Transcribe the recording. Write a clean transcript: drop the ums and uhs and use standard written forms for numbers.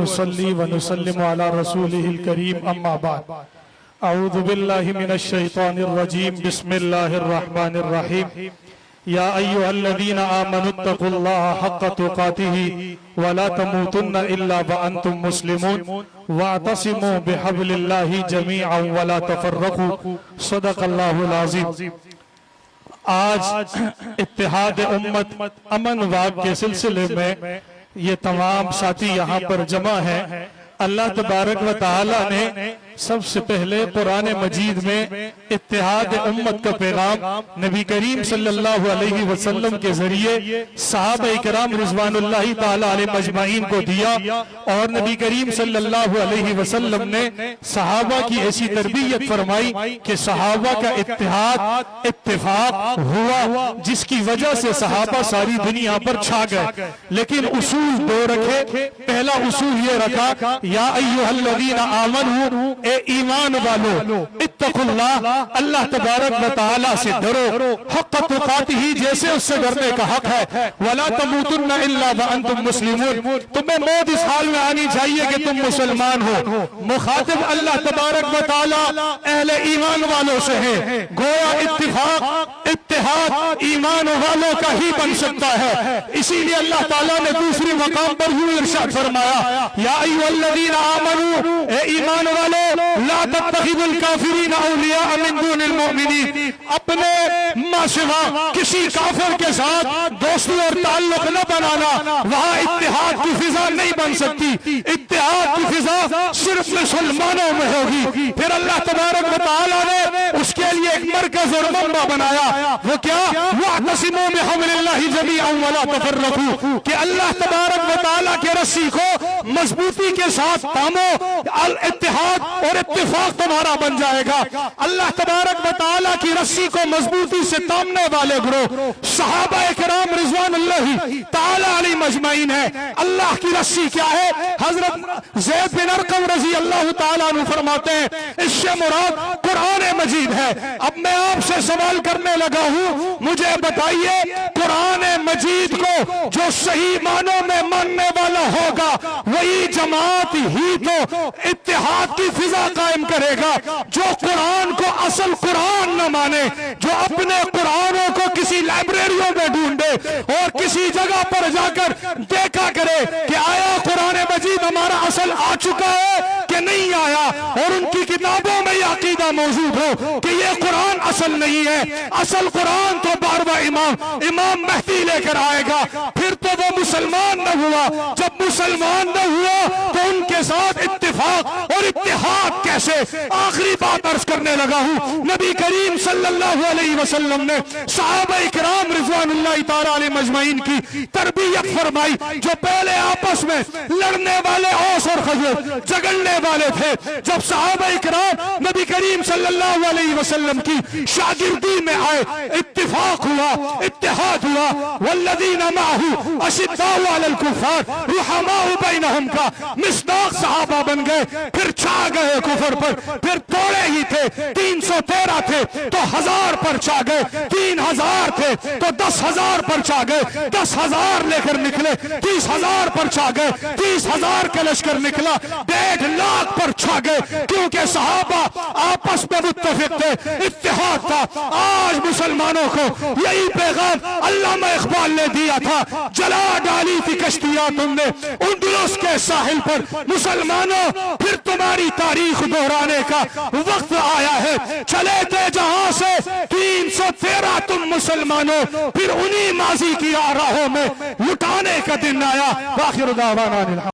ونصلي ونسلم على رسوله الكريم أما بعد أعوذ بالله من الشيطان الرجيم بسم الله الرحمن الرحيم يا أيها الذين آمنوا اتقوا الله حق تقاته ولا تموتن إلا وأنتم مسلمون واعتصموا بحبل الله جميعا ولا تفرقوا صدق الله العظيم۔ آج اتحاد امت امن واق کے سلسلے میں یہ تمام ساتھی یہاں پر جمع ہیں۔ اللہ تبارک و تعالی نے سب سے پہلے قرآن مجید میں اتحاد امت کا پیغام نبی کریم صلی اللہ علیہ وسلم کے ذریعے صحابہ اکرام رضوان اللہ تعالی علیہ مجمعین کو دیا، اور نبی کریم صلی اللہ علیہ وسلم نے صحابہ کی ایسی تربیت فرمائی کہ صحابہ کا اتحاد اتفاق ہوا، جس کی وجہ سے صحابہ ساری دنیا پر چھا گئے۔ لیکن اصول دو رکھے۔ پہلا اصول یہ رکھا، یا ایھا الذین آمنوا، اے ایمان والو، اتقوا اللہ، اللہ تبارک و تعالی سے ڈرو، حق تقاتہ، جیسے اس سے ڈرنے کا حق ہے، ولا تموتن الا وانتم مسلمون، تمہیں موت اس حال میں آنی چاہیے کہ تم مسلمان ہو۔ مخاطب اللہ تبارک و تعالی اہل ایمان والوں سے ہے، گویا اتفاق اتحاد ایمان والوں کا ہی بن سکتا ہے۔ اسی لیے اللہ تعالیٰ نے دوسری مقام پر یوں ارشاد فرمایا، یا ایھا الذین آمنوا، اے ایمان والو، لا تتخذوا الکافرین اولیاء من دون المؤمنین، اپنے ما سوا کسی کافر کے ساتھ دوستی اور تعلق نہ بنانا، وہاں اتحاد کی فضا نہیں بن سکتی۔ اتحاد کی فضا صرف مسلمانوں میں ہوگی۔ پھر اللہ تبارک و تعالیٰ نے اس کے لیے ایک مرکز اور منبع بنایا، وہ کیا؟ وَاعْتَصِمُوا بِحَبْلِ اللَّهِ جَمِيعًا وَلَا تَفَرَّقُوا، کہ اللہ تبارک و تعالیٰ کے رسی کو مضبوطی کے ساتھ تھامو، اتحاد اور اتفاق تمہارا بن جائے گا۔ اللہ تبارک و تعالیٰ کی رسی کو مضبوطی سے تھامنے والے گروہ صحابہ اکرام رضوان اللہ تعالی علیہ مجمعین ہے۔ اللہ کی رسی کیا ہے؟ حضرت زید بن ارقم رضی اللہ تعالیٰ عنہ فرماتے ہیں، اس سے مراد قرآن مجید ہے۔ اب میں آپ سے سوال کرنے لگا ہوں، مجھے بتائیے قرآن مجید کو جو صحیح معنوں میں ماننے والا ہوگا وہی جماعت ہی تو اتحاد کی فضا قائم کرے گا۔ جو قرآن کو اصل قرآن نہ مانے، جو اپنے قرآنوں کو کسی لائبریریوں میں ڈھونڈے اور کسی جگہ پر جا کر دیکھا کرے کہ آیا قرآن مجید ہمارا اصل آ چکا ہے کہ نہیں آیا، اور ان کی کتابوں میں یہ عقیدہ موجود ہو کہ یہ قرآن اصل نہیں ہے، اصل قرآن تو بارہواں امام مہدی لے کر آئے گا، پھر تو وہ مسلمان نہ ہوا۔ جب مسلمان نہ ہوا تو ان کے ساتھ اتفاق اور اتحاد کیسے؟ آخری بات عرض کرنے لگا ہوں، نبی کریم صلی اللہ علیہ وسلم نے صحابہ اکرام رضوان اللہ تعالی علیہ مجمعین کی تربیت فرمائی، جو پہلے آپس میں لڑنے والے اوس اور خزرج جگڑنے والے تھے۔ جب صحابہ اکرام نبی کریم صلی اللہ علیہ وسلم کی شاگردی میں آئے، اتفاق ہوا، اتحاد ہوا، والذین معہ اشداء علی الکفار رحماء بینہم کا مصداق صحابہ بن گئے۔ پھر چھا گئے کفر پر، پھر توڑے ہی تھے، 313 تھے تو 1000 پر چھا گئے، 3000 تھے تو 10,000 پر چھا گئے، 10,000 لے کر نکلے، 30,000 پر چھا گئے، 30,000 کا لشکر نکلا، 1.5 لاکھ پر چھا گئے، کیونکہ صحابہ آپس میں متفق تھے، اتحاد تھا۔ آج مسلمانوں کو یہی پیغام علامہ اقبال نے دیا تھا، جلا ڈالی تھی کشتیاں تم نے اندلس کے ساحل پر، مسلمانوں پھر تمہاری تاریخ دہرانے کا وقت آیا ہے۔ چلے تھے جہاں سے 313 تم مسلمانوں، پھر انہی ماضی کی راہوں میں لٹانے کا دن آیا۔ وآخر دعوانا